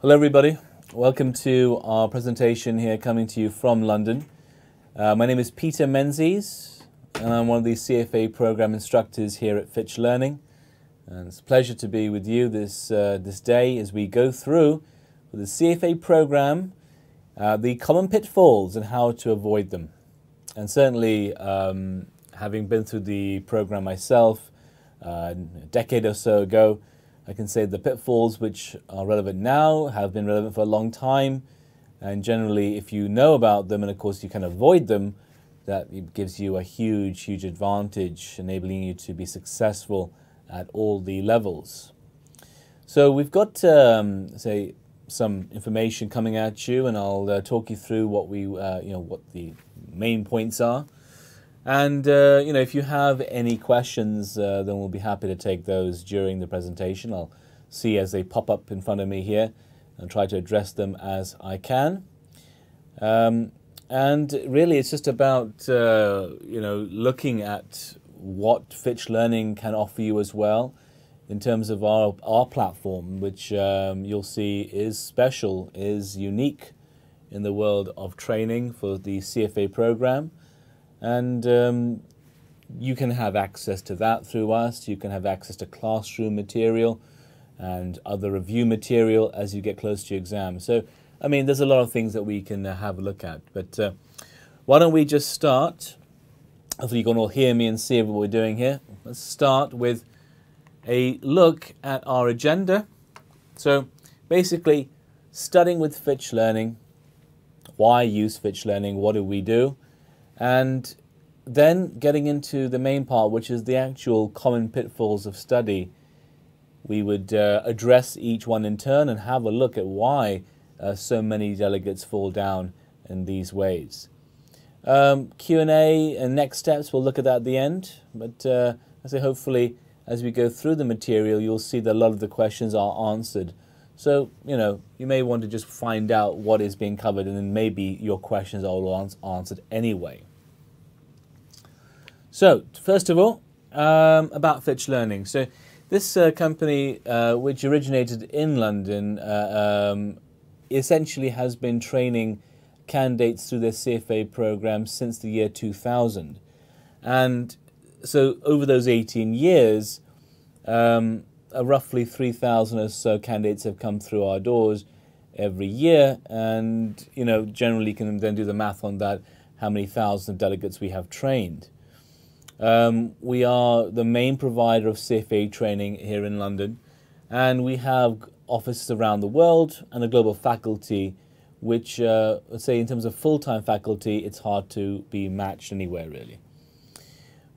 Hello everybody, welcome to our presentation here coming to you from London. My name is Peter Menzies and I'm one of the CFA Program instructors here at Fitch Learning. And it's a pleasure to be with you this day as we go through the CFA Program, the common pitfalls and how to avoid them. And certainly having been through the program myself a decade or so ago, I can say the pitfalls which are relevant now have been relevant for a long time, and generally if you know about them and of course you can avoid them, that gives you a huge advantage, enabling you to be successful at all the levels. So we've got say some information coming at you, and I'll talk you through what what the main points are. And if you have any questions, then we'll be happy to take those during the presentation. I'll see as they pop up in front of me here and try to address them as I can. And really, it's just about looking at what Fitch Learning can offer you as well in terms of our platform, which you'll see is special, is unique in the world of training for the CFA program. And you can have access to that through us. You can have access to classroom material and other review material as you get close to your exam. So, I mean, there's a lot of things that we can have a look at. But why don't we just start? Hopefully you can all hear me and see what we're doing here. Let's start with a look at our agenda. So, basically, studying with Fitch Learning. Why use Fitch Learning? What do we do? And then getting into the main part, which is the actual common pitfalls of study. We would address each one in turn and have a look at why so many delegates fall down in these ways. Q&A and next steps, we'll look at that at the end. But I say hopefully as we go through the material, you'll see that a lot of the questions are answered. So, you may want to just find out what is being covered, and then maybe your questions are all answered anyway. So, first of all, about Fitch Learning. So, this company, which originated in London, essentially has been training candidates through their CFA program since the year 2000. And so, over those 18 years, roughly 3,000 or so candidates have come through our doors every year, and generally you can then do the math on that, how many thousands of delegates we have trained. We are the main provider of CFA training here in London, and we have offices around the world and a global faculty, which let's say in terms of full-time faculty, it's hard to be matched anywhere really.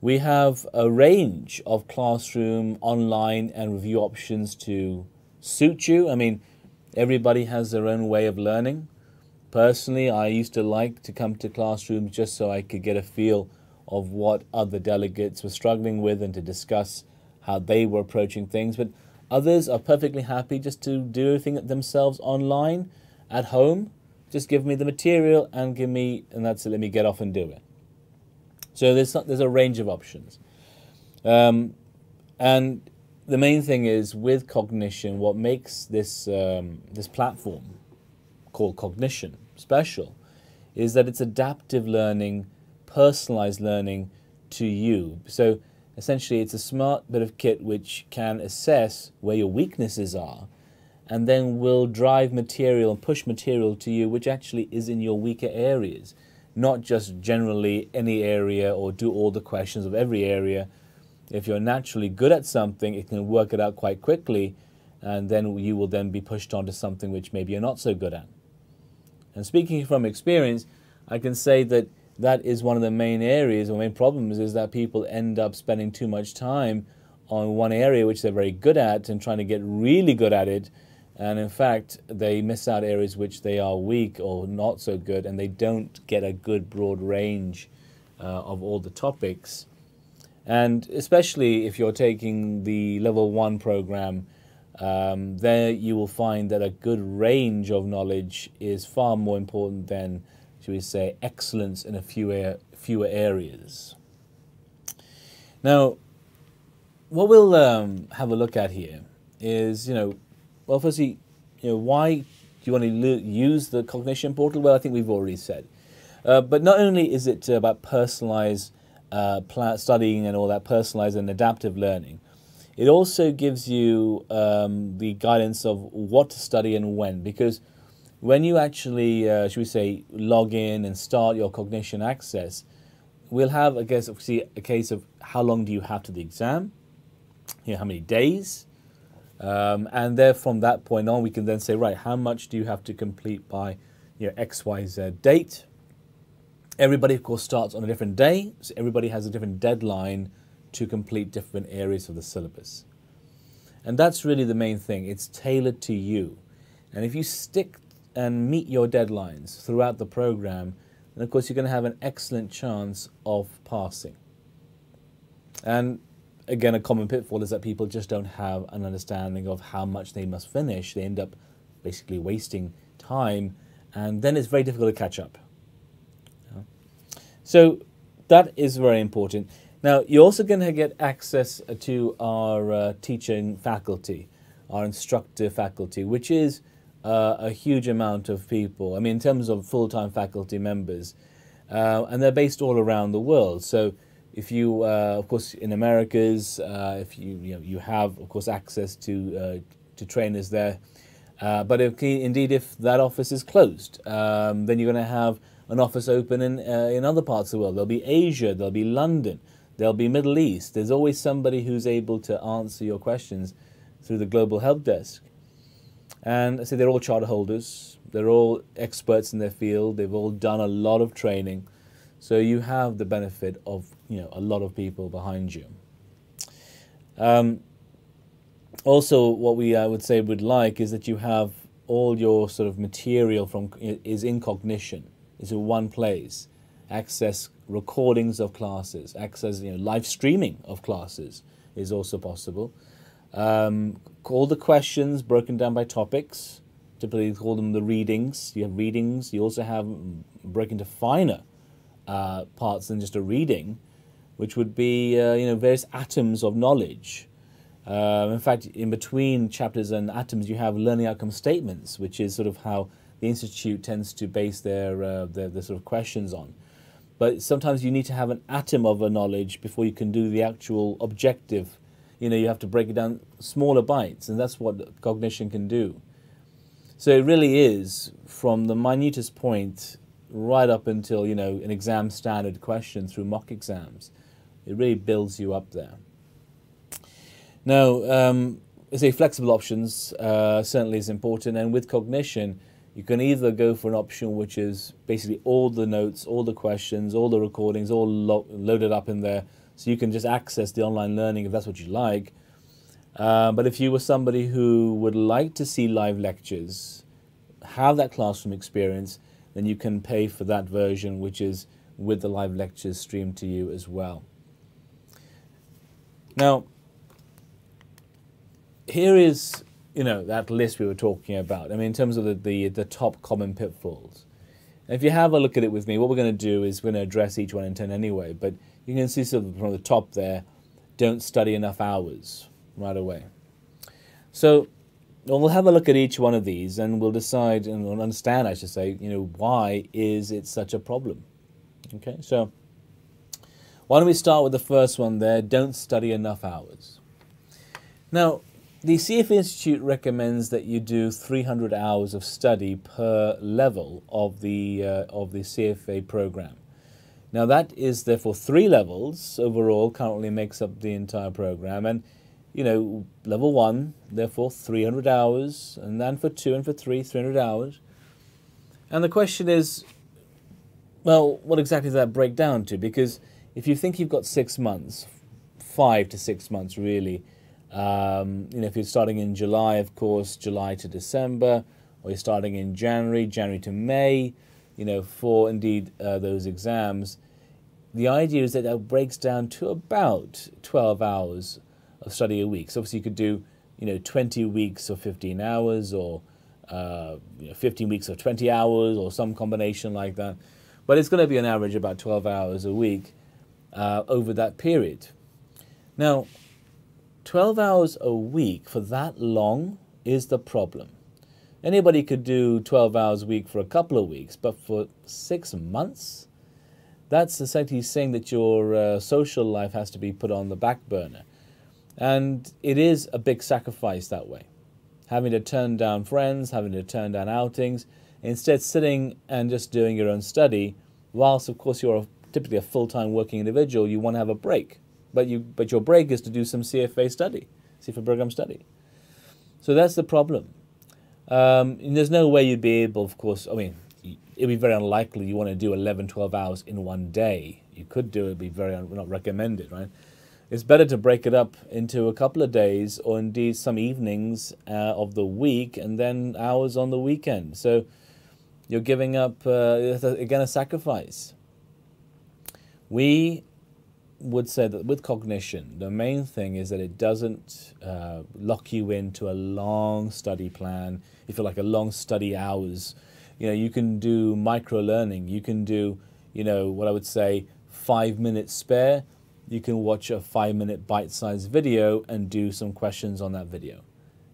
We have a range of classroom, online and review options to suit you. I mean, everybody has their own way of learning. Personally, I used to like to come to classrooms just so I could get a feel of what other delegates were struggling with and to discuss how they were approaching things. But others are perfectly happy just to do everything themselves online, at home. Just give me the material and that's it, let me get off and do it. So there's a range of options. And the main thing is with Cognition, what makes this, this platform called Cognition special is that it's adaptive learning, personalized learning to you. So essentially it's a smart bit of kit which can assess where your weaknesses are and then will drive material and push material to you which actually is in your weaker areas. Not just generally any area or do all the questions of every area. If you're naturally good at something, it can work it out quite quickly, and then you will then be pushed onto something which maybe you're not so good at. And speaking from experience, I can say that that is one of the main areas or main problems, is that people end up spending too much time on one area which they're very good at and trying to get really good at it. And in fact, they miss out areas which they are weak or not so good, and they don't get a good broad range of all the topics. And especially if you're taking the level 1 program, there you will find that a good range of knowledge is far more important than, shall we say, excellence in a fewer areas. Now, what we'll have a look at here is, well, firstly, why do you want to use the cognition portal? Well, I think we've already said. But not only is it about personalized studying and all that, personalized and adaptive learning, it also gives you the guidance of what to study and when. Because when you actually, should we say, log in and start your cognition access, we'll have, I guess, obviously a case of how long do you have to the exam, how many days, and there from that point on, we can then say, right, how much do you have to complete by XYZ date. Everybody, of course, starts on a different day, so everybody has a different deadline to complete different areas of the syllabus. And that's really the main thing. It's tailored to you. And if you stick and meet your deadlines throughout the program, then of course you're going to have an excellent chance of passing. And again, a common pitfall is that people just don't have an understanding of how much they must finish. They end up basically wasting time, and then it's very difficult to catch up. So that is very important. Now, you're also going to get access to our teaching faculty, our instructor faculty, which is a huge amount of people. I mean, in terms of full-time faculty members, and they're based all around the world. So if you, of course, in Americas, if you have, of course, access to trainers there. But if that office is closed, then you're going to have an office open in other parts of the world. There'll be Asia, there'll be London, there'll be Middle East. There's always somebody who's able to answer your questions through the Global Help Desk. And I say they're all charter holders. They're all experts in their field. They've all done a lot of training. So you have the benefit of a lot of people behind you. Also, what we would say would like is that you have all your sort of material is in Cognition. It's in one place. Access recordings of classes, access live streaming of classes is also possible. All the questions broken down by topics. Typically, call them the readings. You have readings. You also have broken into finer parts than just a reading, which would be various atoms of knowledge. In fact, in between chapters and atoms, you have learning outcome statements, which is sort of how the Institute tends to base their sort of questions on. But sometimes you need to have an atom of a knowledge before you can do the actual objective. You have to break it down smaller bites, and that's what Cognition can do. So it really is, from the minutest point right up until, an exam standard question through mock exams. It really builds you up there. Now, I say flexible options certainly is important, and with Cognition, you can either go for an option which is basically all the notes, all the questions, all the recordings, all loaded up in there, so you can just access the online learning if that's what you like. But if you were somebody who would like to see live lectures, have that classroom experience, then you can pay for that version, which is with the live lectures streamed to you as well. Now, here is that list we were talking about. I mean, in terms of the top common pitfalls. And if you have a look at it with me, what we're going to do is we're going to address each one in turn anyway. But you can see sort of from the top there, don't study enough hours right away. So we'll have a look at each one of these, and we'll decide and we'll understand, I should say, why is it such a problem? Okay, so why don't we start with the first one there? Don't study enough hours. Now, the CFA Institute recommends that you do 300 hours of study per level of the CFA program. Now that is therefore 3 levels overall, currently makes up the entire program, and level 1 therefore 300 hours, and then for 2 and for 3 300 hours. And the question is, well, what exactly does that break down to? Because if you think you've got 6 months, 5 to 6 months really. If you're starting in July, of course, July to December, or you're starting in January to May, for indeed those exams, the idea is that that breaks down to about 12 hours of study a week. So obviously you could do, 20 weeks of 15 hours, or 15 weeks of 20 hours, or some combination like that. But it's going to be an average about 12 hours a week over that period. Now, 12 hours a week for that long is the problem. Anybody could do 12 hours a week for a couple of weeks, but for 6 months? That's essentially saying that your social life has to be put on the back burner. And it is a big sacrifice that way. Having to turn down friends, having to turn down outings, instead sitting and just doing your own study, whilst of course you're typically a full-time working individual, you want to have a break. But your break is to do some CFA study, CFA program study. So that's the problem. And there's no way you'd be able, of course, I mean, it'd be very unlikely you want to do 11, 12 hours in one day. You could do it, it'd be very not recommended, right? It's better to break it up into a couple of days or indeed some evenings of the week and then hours on the weekend. So you're giving up, again, a sacrifice. We would say that with cognition, the main thing is that it doesn't lock you into a long study plan. If you like, a long study hours. You know, you can do micro-learning. You can do, you know, what I would say 5 minutes spare. You can watch a 5-minute bite-sized video and do some questions on that video.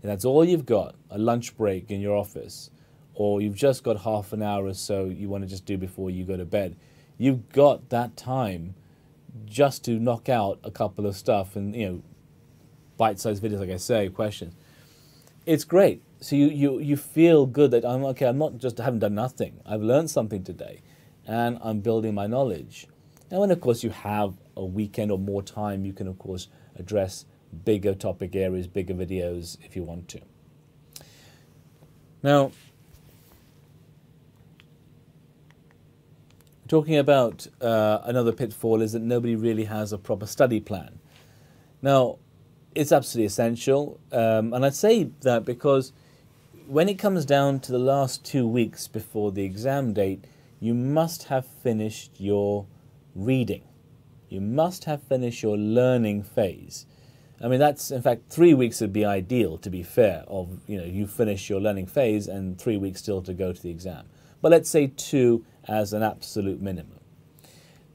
And that's all you've got, a lunch break in your office. Or you've just got half an hour or so you want to just do before you go to bed. You've got that time just to knock out a couple of stuff and, you know, bite-sized videos, like I say, questions. It's great. So you feel good that I'm not just haven't done nothing. I've learned something today and I'm building my knowledge. And when, of course, you have a weekend or more time, you can, of course, address bigger topic areas, bigger videos if you want to. Now, talking about another pitfall is that nobody really has a proper study plan. Now, it's absolutely essential, and I say that because when it comes down to the last 2 weeks before the exam date, you must have finished your reading. You must have finished your learning phase. I mean, that's, in fact, 3 weeks would be ideal, to be fair, of, you know, you finish your learning phase and 3 weeks still to go to the exam. But let's say 2 as an absolute minimum.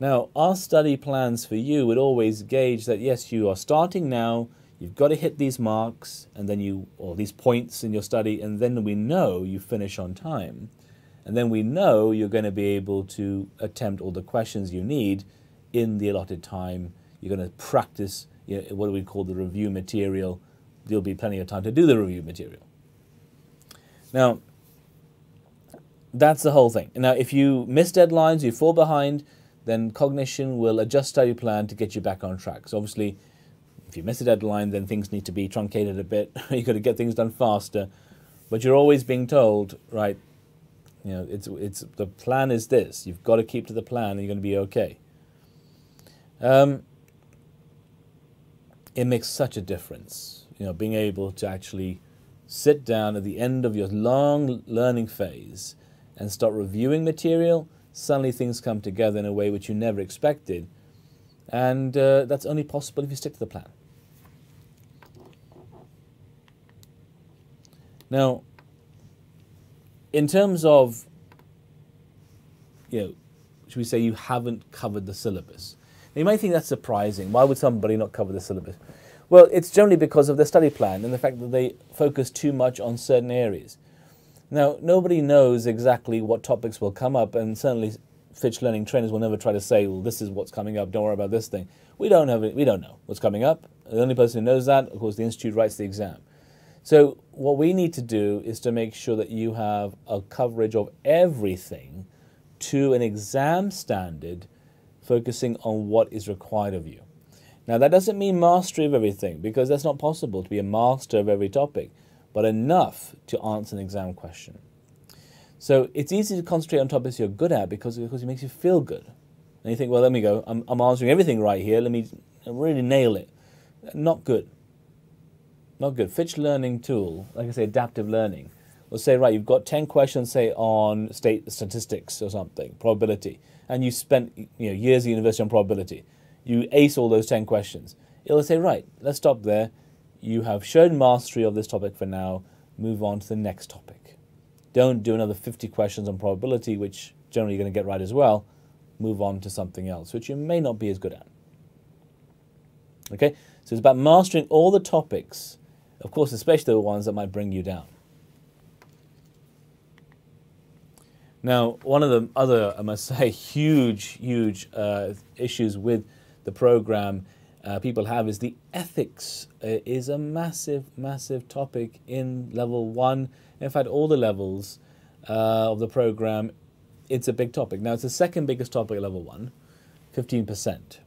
Now, our study plans for you would always gauge that, yes, you are starting now, you've got to hit these marks, and then or these points in your study, and then we know you finish on time. And then we know you're going to be able to attempt all the questions you need in the allotted time. You're going to practice, you know, what we call the review material. There'll be plenty of time to do the review material. Now, that's the whole thing. Now, if you miss deadlines, you fall behind, then cognition will adjust study plan to get you back on track. So obviously, if you miss a deadline, then things need to be truncated a bit. You've got to get things done faster. But you're always being told, right, you know, the plan is this. You've got to keep to the plan and you're going to be okay. It makes such a difference, you know, being able to actually sit down at the end of your long learning phase and start reviewing material. Suddenly things come together in a way which you never expected. And that's only possible if you stick to the plan. Now, in terms of, you know, should we say you haven't covered the syllabus? Now, you might think that's surprising. Why would somebody not cover the syllabus? Well, it's generally because of their study plan and the fact that they focus too much on certain areas. Now, nobody knows exactly what topics will come up, and certainly Fitch learning trainers will never try to say, well, this is what's coming up, don't worry about this thing. We don't know what's coming up. The only person who knows that, of course, the institute writes the exam. So what we need to do is to make sure that you have a coverage of everything to an exam standard, focusing on what is required of you. Now, that doesn't mean mastery of everything, because that's not possible to be a master of every topic, but enough to answer an exam question. So it's easy to concentrate on topics you're good at because it makes you feel good. And you think, well, let me go. I'm answering everything right here. Let me really nail it. Not good. Not good. Fitch learning tool, like I say, adaptive learning, will say, right, you've got 10 questions, say, on statistics or something, probability, and you spent years at university on probability. You ace all those 10 questions. It'll say, right, let's stop there. You have shown mastery of this topic for now. Move on to the next topic. Don't do another 50 questions on probability, which generally you're going to get right as well. Move on to something else, which you may not be as good at. Okay? So it's about mastering all the topics, of course, especially the ones that might bring you down. Now, one of the other, I must say, huge issues with the program people have is the ethics is a massive topic in level 1. In fact, all the levels of the program, it's a big topic. Now, it's the second biggest topic at level 1, 15%.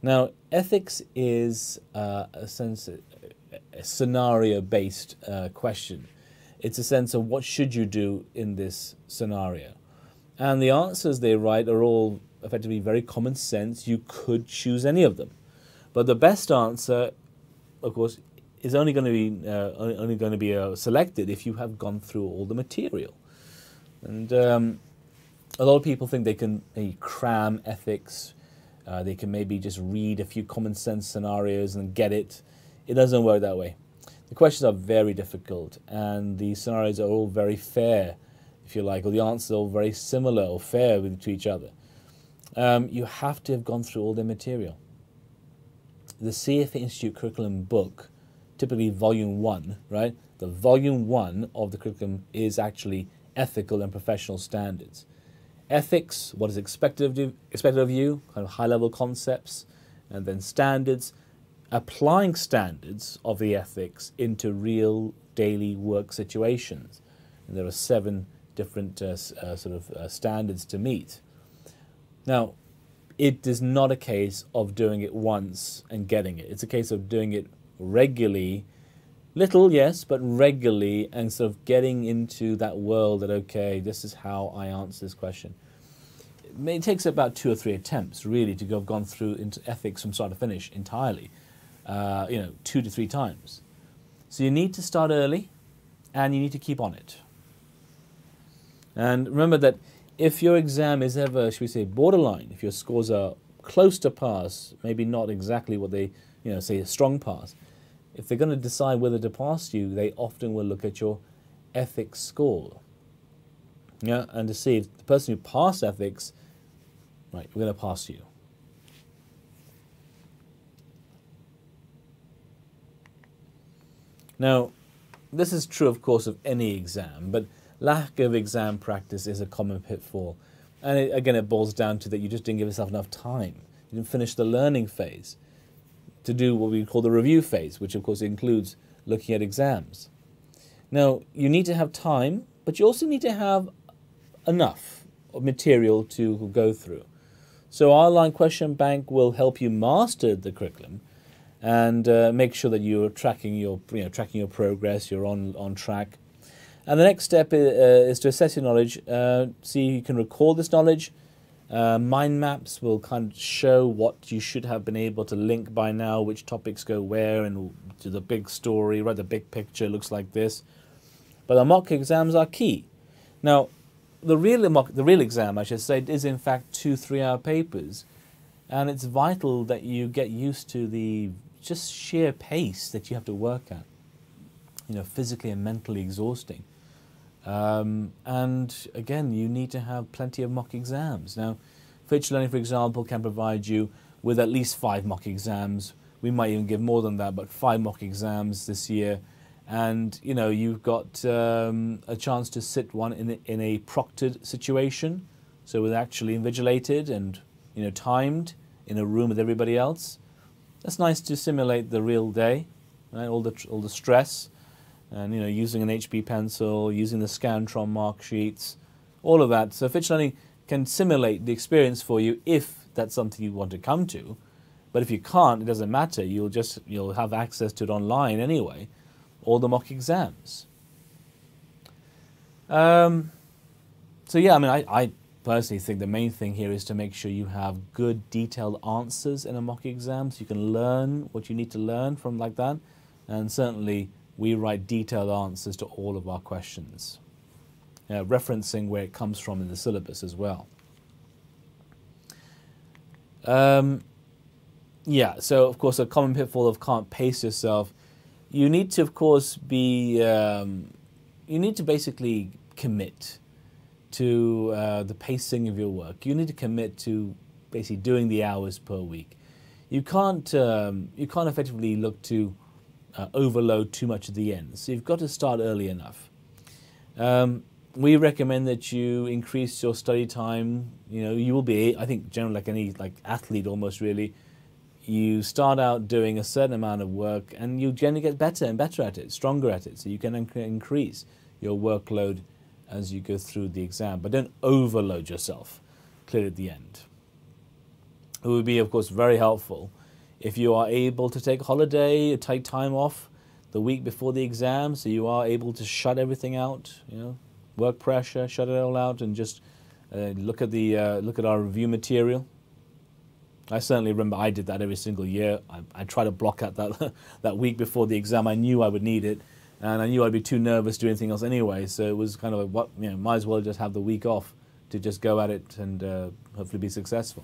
Now, ethics is a scenario-based question. It's a sense of what should you do in this scenario. And the answers they write are all effectively very common sense. You could choose any of them. But the best answer, of course, is only going to be selected if you have gone through all the material. And a lot of people think they can cram ethics. They can maybe just read a few common sense scenarios and get it. It doesn't work that way. The questions are very difficult, and the scenarios are all very fair, if you like, or the answers are all very similar or fair to each other. You have to have gone through all the material. The CFA Institute curriculum book, typically volume 1, right? The volume 1 of the curriculum is actually ethical and professional standards. Ethics, what is expected of you, kind of high-level concepts, and then standards, applying standards of the ethics into real daily work situations. And there are 7 different standards to meet. Now, it is not a case of doing it once and getting it. It's a case of doing it regularly, little, yes, but regularly, and sort of getting into that world that, okay, this is how I answer this question. It takes about 2 or 3 attempts, really, to have gone through into ethics from start to finish entirely, 2 to 3 times. So you need to start early, and you need to keep on it. And remember that if your exam is ever, should we say, borderline, if your scores are close to pass, maybe not exactly what they, say a strong pass, if they're going to decide whether to pass you, they often will look at your ethics score. Yeah, and to see if the person who passed ethics, right, we're going to pass you. Now, this is true, of course, of any exam, but lack of exam practice is a common pitfall. And again, it boils down to that you just didn't give yourself enough time. You didn't finish the learning phase to do what we call the review phase, which of course includes looking at exams. Now, you need to have time, but you also need to have enough of material to go through. So our online question bank will help you master the curriculum and make sure that you're tracking your progress, you're on track. And the next step is to assess your knowledge, see if you can recall this knowledge. Mind maps will kind of show what you should have been able to link by now, which topics go where, and to the big story, right? The big picture looks like this. But the mock exams are key. Now, the real exam, I should say, is in fact 2 3-hour papers, and it's vital that you get used to the just sheer pace that you have to work at. Physically and mentally exhausting. And again, you need to have plenty of mock exams. Now, Fitch Learning, for example, can provide you with at least 5 mock exams. We might even give more than that, but 5 mock exams this year. And, you've got a chance to sit one in a proctored situation, so with actually invigilated and, timed in a room with everybody else. That's nice to simulate the real day, right? All the stress. And using an HB pencil, using the Scantron mark sheets, all of that. So Fitch Learning can simulate the experience for you if that's something you want to come to. But if you can't, it doesn't matter. You'll have access to it online anyway, all the mock exams. So yeah, I personally think the main thing here is to make sure you have good detailed answers in a mock exam, so you can learn what you need to learn from like that, and certainly we write detailed answers to all of our questions, referencing where it comes from in the syllabus as well. Yeah, so of course a common pitfall of can't pace yourself. You need to, of course, you need to basically commit to the pacing of your work. You need to commit to basically doing the hours per week. You can't effectively look to overload too much at the end. So you've got to start early enough. we recommend that you increase your study time. You will be, I think, generally like any athlete almost really, you start out doing a certain amount of work and you generally get better and better at it, stronger at it. So you can increase your workload as you go through the exam, but don't overload yourself clearly at the end. It would be, of course, very helpful if you are able to take a holiday, take time off the week before the exam, so you are able to shut everything out, work pressure, shut it all out, and just look at our review material. I certainly remember I did that every single year. I try to block out that week before the exam. I knew I would need it, and I knew I'd be too nervous to do anything else anyway. So it was kind of might as well just have the week off to just go at it and hopefully be successful.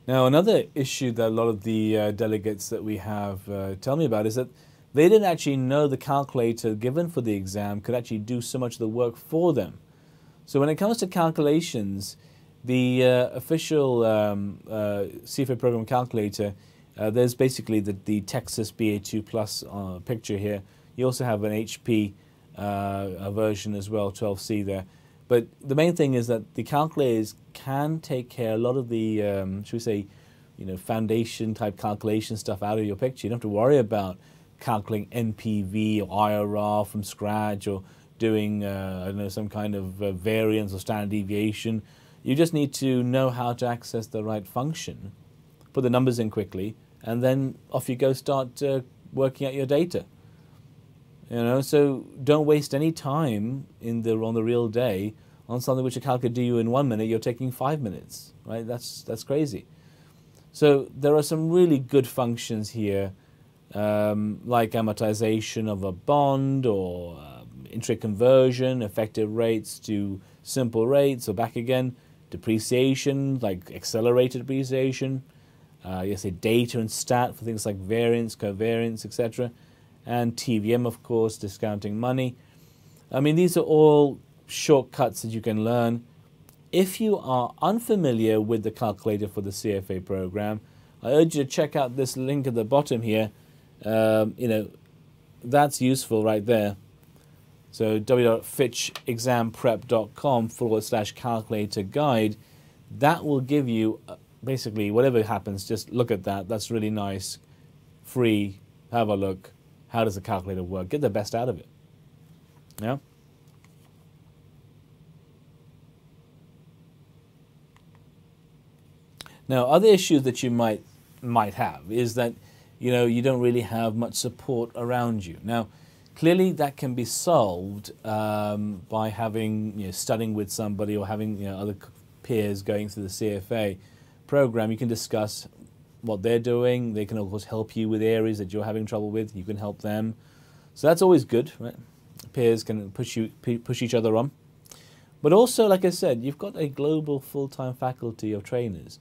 Now, another issue that a lot of the delegates that we have tell me about is that they didn't actually know the calculator given for the exam could actually do so much of the work for them. So when it comes to calculations, the official CFA program calculator, there's basically the Texas BA2 Plus picture here. You also have an HP version as well, 12C there. But the main thing is that the calculators can take care of a lot of the, should we say, foundation type calculation stuff out of your picture. You don't have to worry about calculating NPV or IRR from scratch or doing, I don't know, some kind of variance or standard deviation. You just need to know how to access the right function, put the numbers in quickly, and then off you go, start working out your data. So don't waste any time on the real day on something which a calc could do you in 1 minute. You're taking 5 minutes, right? That's crazy. So there are some really good functions here, like amortization of a bond or interest rate conversion, effective rates to simple rates or back again, depreciation, like accelerated depreciation, you say data and stat for things like variance, covariance, etc. And TVM, of course, discounting money. I mean, these are all shortcuts that you can learn. If you are unfamiliar with the calculator for the CFA program, I urge you to check out this link at the bottom here. That's useful right there. So www.fitchexamprep.com/calculator guide. That will give you basically whatever happens, just look at that. That's really nice, free, have a look. How does the calculator work? Get the best out of it. Yeah. Now, other issues that you might have is that you don't really have much support around you. Now, clearly that can be solved by having studying with somebody or having other peers going through the CFA program. You can discuss what they're doing. They can, of course, help you with areas that you're having trouble with. You can help them. So that's always good, right? Peers can push each other on. But also, like I said, you've got a global full-time faculty of trainers,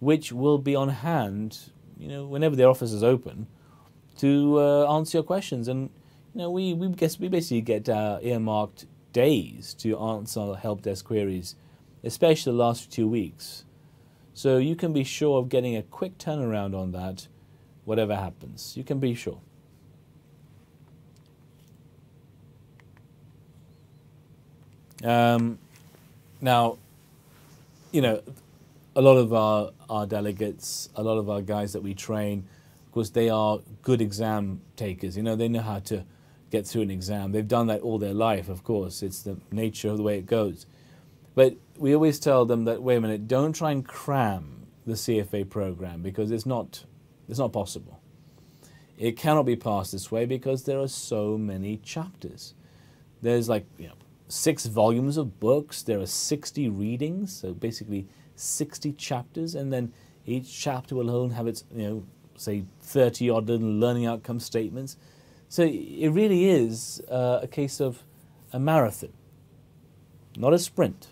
which will be on hand, whenever their office is open, to answer your questions. And we basically get earmarked days to answer help desk queries, especially the last 2 weeks. So you can be sure of getting a quick turnaround on that, whatever happens. You can be sure. Now, a lot of our delegates, a lot of our guys that we train, of course, they are good exam takers. They know how to get through an exam. They've done that all their life, of course. It's the nature of the way it goes. But we always tell them that, wait a minute, don't try and cram the CFA program because it's not possible. It cannot be passed this way because there are so many chapters. There's 6 volumes of books. There are 60 readings, so basically 60 chapters, and then each chapter will alone have its, say 30-odd learning outcome statements. So it really is a case of a marathon, not a sprint.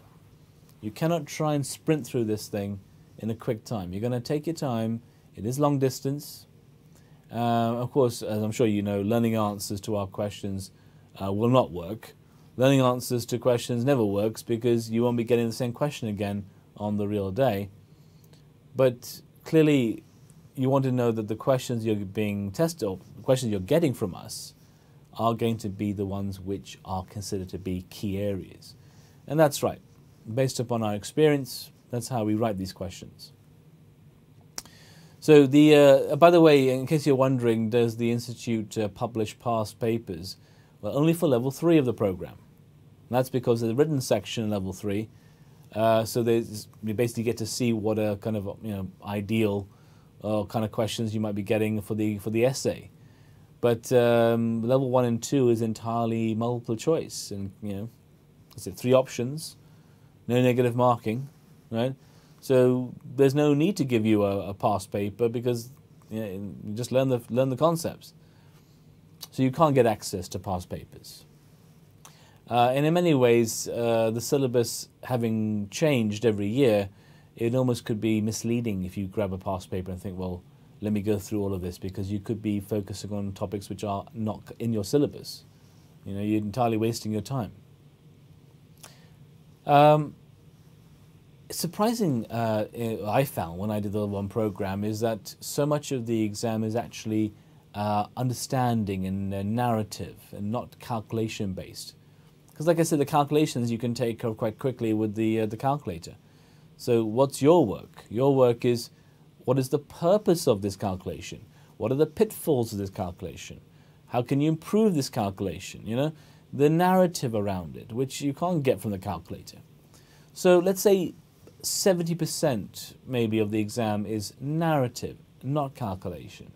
You cannot try and sprint through this thing in a quick time. You're going to take your time. It is long distance. Of course, as I'm sure you know, learning answers to our questions will not work. Learning answers to questions never works because you won't be getting the same question again on the real day. But clearly, you want to know that the questions you're being tested, or the questions you're getting from us, are going to be the ones which are considered to be key areas. And that's right. Based upon our experience, that's how we write these questions. So by the way, in case you're wondering, does the Institute publish past papers? Well, only for level 3 of the program. And that's because of the written section in level 3. So you basically get to see what a kind of ideal kind of questions you might be getting for the essay. But level 1 and 2 is entirely multiple choice, and is it 3 options, no negative marking, right? So there's no need to give you a past paper because you just learn the concepts. So you can't get access to past papers. And in many ways, the syllabus having changed every year, it almost could be misleading if you grab a past paper and think, well, let me go through all of this, because you could be focusing on topics which are not in your syllabus. You're entirely wasting your time. Surprising, I found when I did the level 1 program, is that so much of the exam is actually understanding and narrative and not calculation based. Because like I said, the calculations you can take quite quickly with the calculator. So what's your work? Your work is, what is the purpose of this calculation? What are the pitfalls of this calculation? How can you improve this calculation? The narrative around it, which you can't get from the calculator. So let's say 70% maybe of the exam is narrative, not calculation.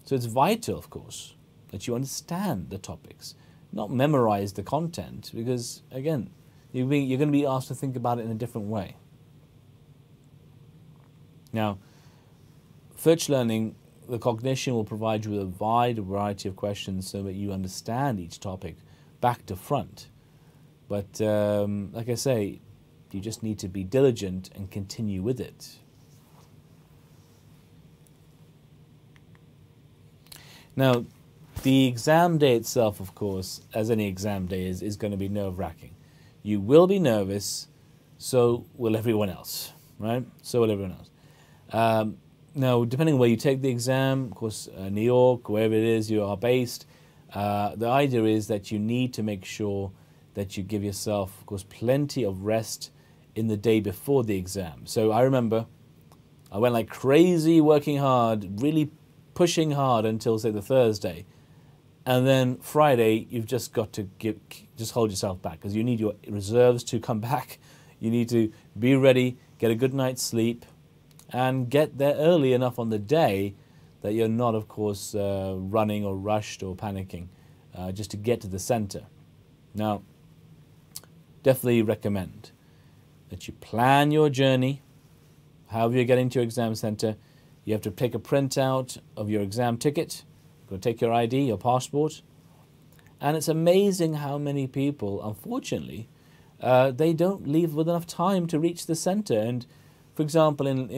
So it's vital, of course, that you understand the topics, not memorize the content, because again, you're going to be asked to think about it in a different way. Now, Fitch learning, the cognition will provide you with a wide variety of questions so that you understand each topic back to front. But like I say, you just need to be diligent and continue with it. Now, the exam day itself, of course, as any exam day is going to be nerve-wracking. You will be nervous, so will everyone else, right? So will everyone else. Now, depending on where you take the exam, of course, New York, wherever it is you are based, the idea is that you need to make sure that you give yourself, of course, plenty of rest in the day before the exam. So I remember I went like crazy working hard, really pushing hard until, say, the Thursday. And then Friday, you've just got to just hold yourself back, because you need your reserves to come back. You need to be ready, get a good night's sleep, and get there early enough on the day that you're not, of course, running or rushed or panicking just to get to the center. Now, definitely recommend that you plan your journey, however you're getting to your exam center. You have to take a printout of your exam ticket. You've got to take your ID, your passport. And it's amazing how many people, unfortunately, they don't leave with enough time to reach the center. And for example, in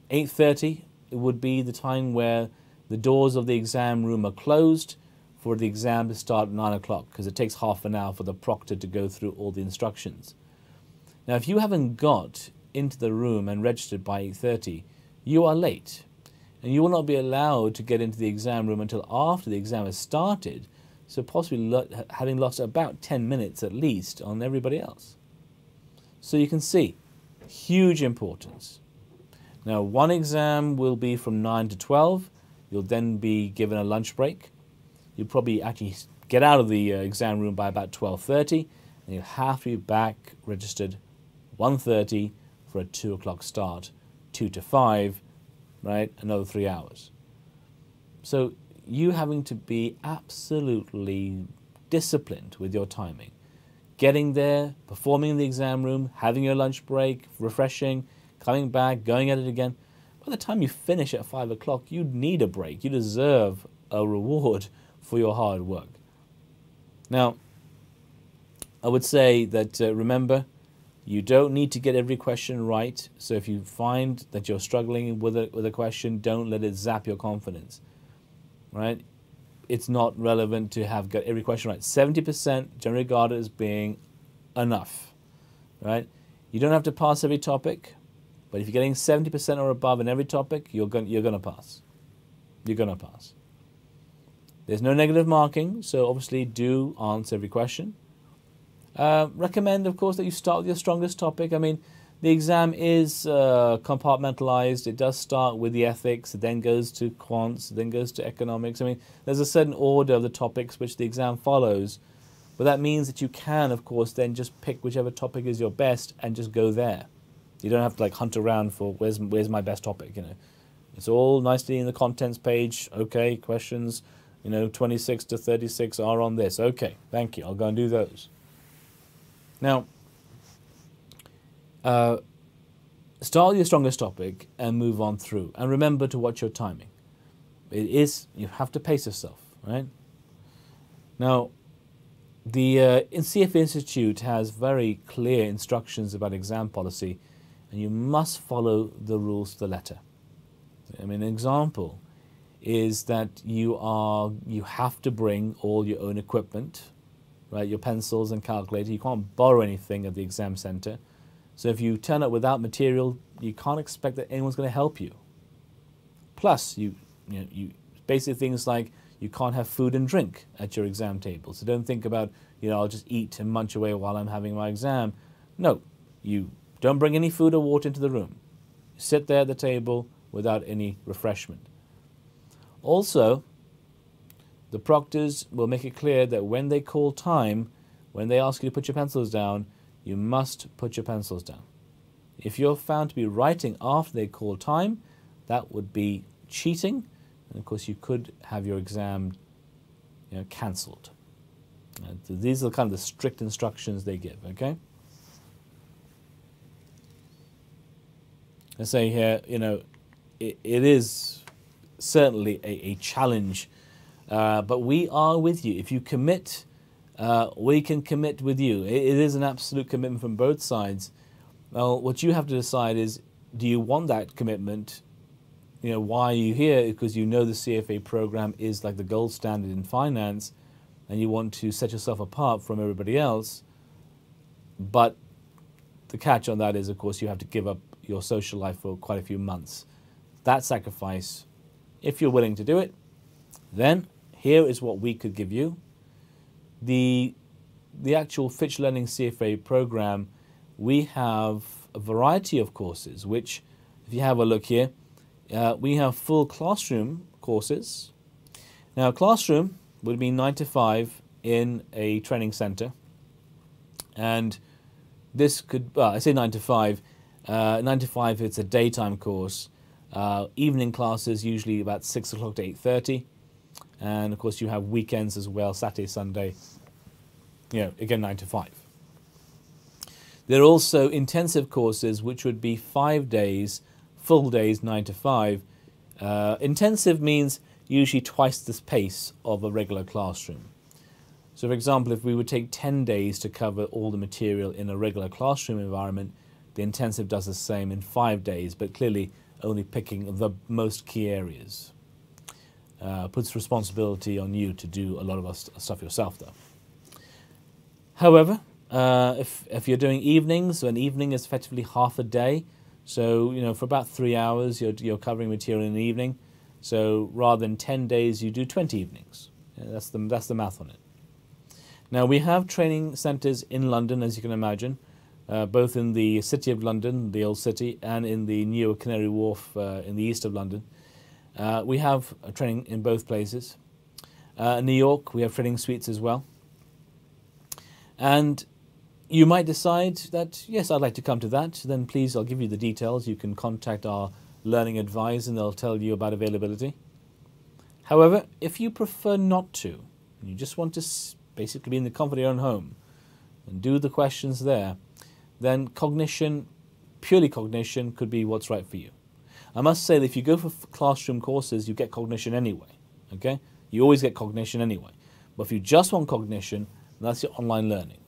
8:30, it would be the time where the doors of the exam room are closed for the exam to start at 9 o'clock, because it takes half an hour for the proctor to go through all the instructions. Now, if you haven't got into the room and registered by 8:30, you are late. And you will not be allowed to get into the exam room until after the exam has started, so possibly having lost about 10 minutes at least on everybody else. So you can see, huge importance. Now, one exam will be from 9 to 12. You'll then be given a lunch break. You'll probably actually get out of the exam room by about 12:30, and you'll have to be back registered 1:30 for a 2 o'clock start, 2 to 5, right? Another 3 hours. So you having to be absolutely disciplined with your timing. Getting there, performing in the exam room, having your lunch break, refreshing, coming back, going at it again. By the time you finish at 5 o'clock, you need a break. You deserve a reward for your hard work. Now, I would say that, remember, you don't need to get every question right. So if you find that you're struggling with a question, don't let it zap your confidence, right? It's not relevant to have got every question right. 70% generally regarded as being enough, right? You don't have to pass every topic, but if you're getting 70% or above in every topic, you're going to pass. You're going to pass. There's no negative marking, so obviously do answer every question. Recommend, of course, that you start with your strongest topic. I mean, the exam is compartmentalized. It does start with the ethics, it then goes to quants, it then goes to economics. I mean, there's a certain order of the topics which the exam follows, but that means that you can, of course, then just pick whichever topic is your best and just go there. You don't have to like hunt around for where's my best topic, you know. It's all nicely in the contents page. Okay, questions, you know, 26 to 36 are on this. Okay, thank you. I'll go and do those. Now, start with your strongest topic and move on through. And remember to watch your timing. You have to pace yourself, right? Now, the CFA Institute has very clear instructions about exam policy, and you must follow the rules to the letter. I mean, an example is that you have to bring all your own equipment, right? Your pencils and calculator. You can't borrow anything at the exam center. So if you turn up without material, you can't expect that anyone's going to help you. Plus, you basic things like you can't have food and drink at your exam table. So don't think about, I'll just eat and munch away while I'm having my exam. No, you don't bring any food or water into the room. You sit there at the table without any refreshment. Also, the proctors will make it clear that when they call time, when they ask you to put your pencils down, you must put your pencils down. If you're found to be writing after they call time, that would be cheating, and of course you could have your exam cancelled. These are kind of the strict instructions they give, okay? I say here, it is certainly a challenge, but we are with you. If you commit, we can commit with you. It is an absolute commitment from both sides. Well, what you have to decide is, do you want that commitment? Why are you here? Because the CFA program is like the gold standard in finance, and you want to set yourself apart from everybody else. But the catch on that is, of course, you have to give up your social life for quite a few months. That sacrifice, if you're willing to do it, then here is what we could give you. The actual Fitch Learning CFA program, we have a variety of courses, which, if you have a look here, we have full classroom courses. Now, classroom would be 9 to 5 in a training center. And this could, I say 9 to 5. 9 to 5, it's a daytime course. Evening classes, usually about 6 o'clock to 8:30. And of course, you have weekends as well, Saturday, Sunday, again 9 to 5. There are also intensive courses, which would be 5 days, full days, 9 to 5. Intensive means usually twice the pace of a regular classroom. So for example, if we would take 10 days to cover all the material in a regular classroom environment, the intensive does the same in 5 days, but clearly only picking the most key areas. Puts responsibility on you to do a lot of stuff yourself, though. However, if you're doing evenings, so an evening is effectively half a day. So, for about 3 hours, you're covering material in the evening. So rather than 10 days, you do 20 evenings. That's the math on it. Now, we have training centres in London, as you can imagine, both in the City of London, the old city, and in the newer Canary Wharf in the east of London. We have training in both places. In New York, we have training suites as well. And you might decide that, yes, I'd like to come to that. Then please, I'll give you the details. You can contact our learning advisor and they'll tell you about availability. However, if you prefer not to, you just want to basically be in the comfort of your own home and do the questions there, then cognition, purely cognition, could be what's right for you. I must say that if you go for classroom courses, you get cognition anyway, okay? You always get cognition anyway. But if you just want cognition, that's your online learning.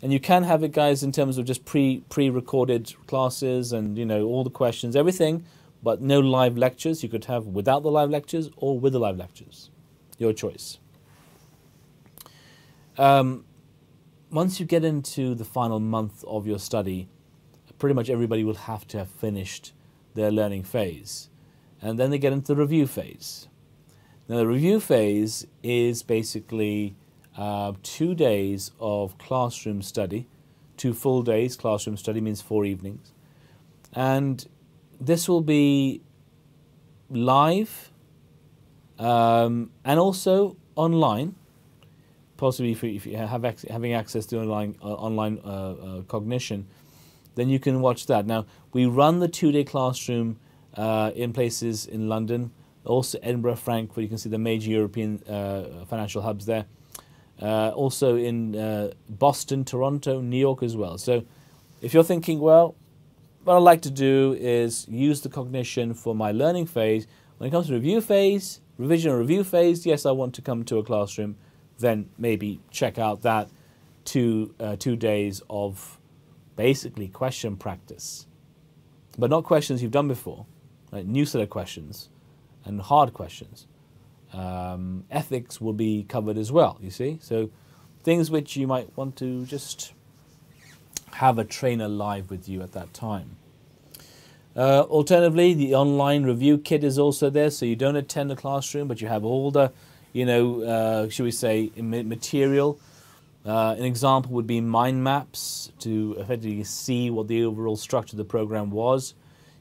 And you can have it, guys, in terms of just pre-recorded classes and, all the questions, everything, but no live lectures. You could have without the live lectures or with the live lectures. Your choice. Once you get into the final month of your study, pretty much everybody will have to have finished their learning phase. And then they get into the review phase. Now, the review phase is basically 2 days of classroom study. 2 full days. Classroom study means 4 evenings. And this will be live and also online, possibly if you have having access to online cognition, then you can watch that. Now, we run the 2-day classroom in places in London, also Edinburgh, Frankfurt. You can see the major European financial hubs there. Also in Boston, Toronto, New York as well. So if you're thinking, well, what I'd like to do is use the cognition for my learning phase, when it comes to review phase, revision or review phase, yes, I want to come to a classroom, then maybe check out that 2 days of basically question practice. But not questions you've done before, right? New set of questions and hard questions. Ethics will be covered as well, you see. So things which you might want to just have a trainer live with you at that time. Alternatively, the online review kit is also there, so you don't attend the classroom, but you have all the, should we say, material. An example would be mind maps to effectively see what the overall structure of the program was.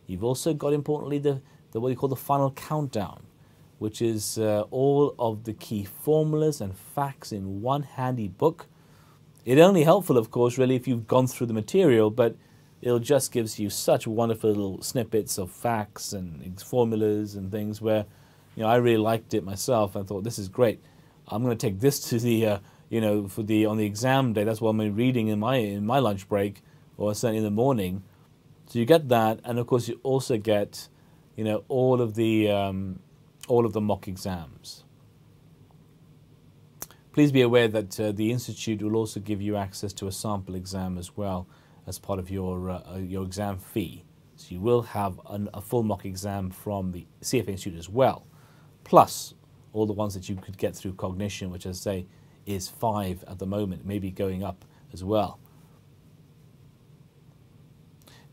You've also got, importantly, the what you call the final countdown, which is all of the key formulas and facts in one handy book. It's only helpful, of course, really, if you've gone through the material, but it just gives you such wonderful little snippets of facts and formulas and things where, I really liked it myself. I thought, this is great. I'm going to take this to the, on the exam day. That's what I'm reading in my lunch break, or certainly in the morning. So you get that, and of course you also get, all of the mock exams. Please be aware that the Institute will also give you access to a sample exam as well as part of your exam fee. So you will have a full mock exam from the CFA Institute as well, plus all the ones that you could get through cognition, which, as I say, is 5 at the moment, maybe going up as well.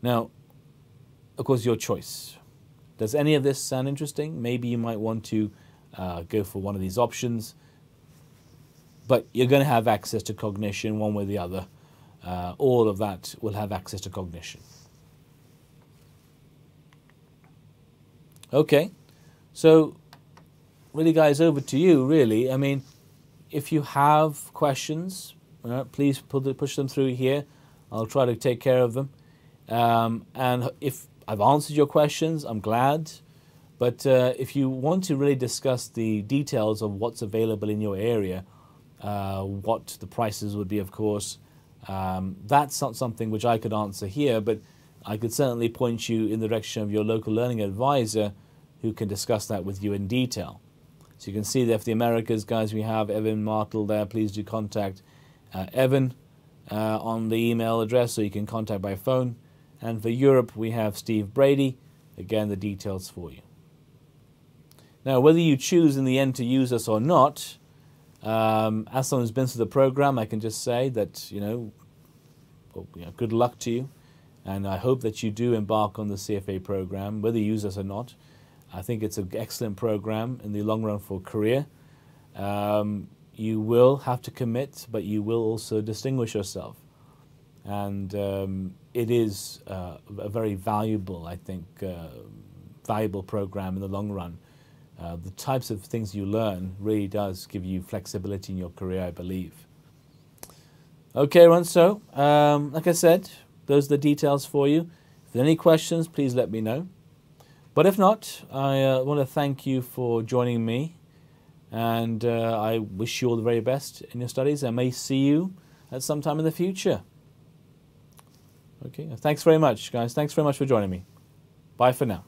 Now, of course, your choice. Does any of this sound interesting? Maybe you might want to go for one of these options, but you're going to have access to cognition one way or the other. All of that will have access to cognition. Okay, so really, guys, over to you, really. I mean, if you have questions, please push them through here. I'll try to take care of them. And if I've answered your questions, I'm glad. But if you want to really discuss the details of what's available in your area, what the prices would be, of course, that's not something which I could answer here, but I could certainly point you in the direction of your local learning advisor who can discuss that with you in detail. So you can see that for the Americas, guys, we have Evan Martle there. Please do contact Evan on the email address, so you can contact by phone. And for Europe, we have Steve Brady. Again, the details for you. Now, whether you choose in the end to use us or not, as someone who's been through the program, I can just say that, good luck to you. And I hope that you do embark on the CFA program, whether you use us or not. I think it's an excellent program in the long run for a career. You will have to commit, but you will also distinguish yourself. And it is a very valuable, I think, valuable program in the long run. The types of things you learn really does give you flexibility in your career, I believe. Okay, everyone, so like I said, those are the details for you. If there are any questions, please let me know. But if not, I want to thank you for joining me, and I wish you all the very best in your studies. I may see you at some time in the future. Okay, thanks very much, guys. Thanks very much for joining me. Bye for now.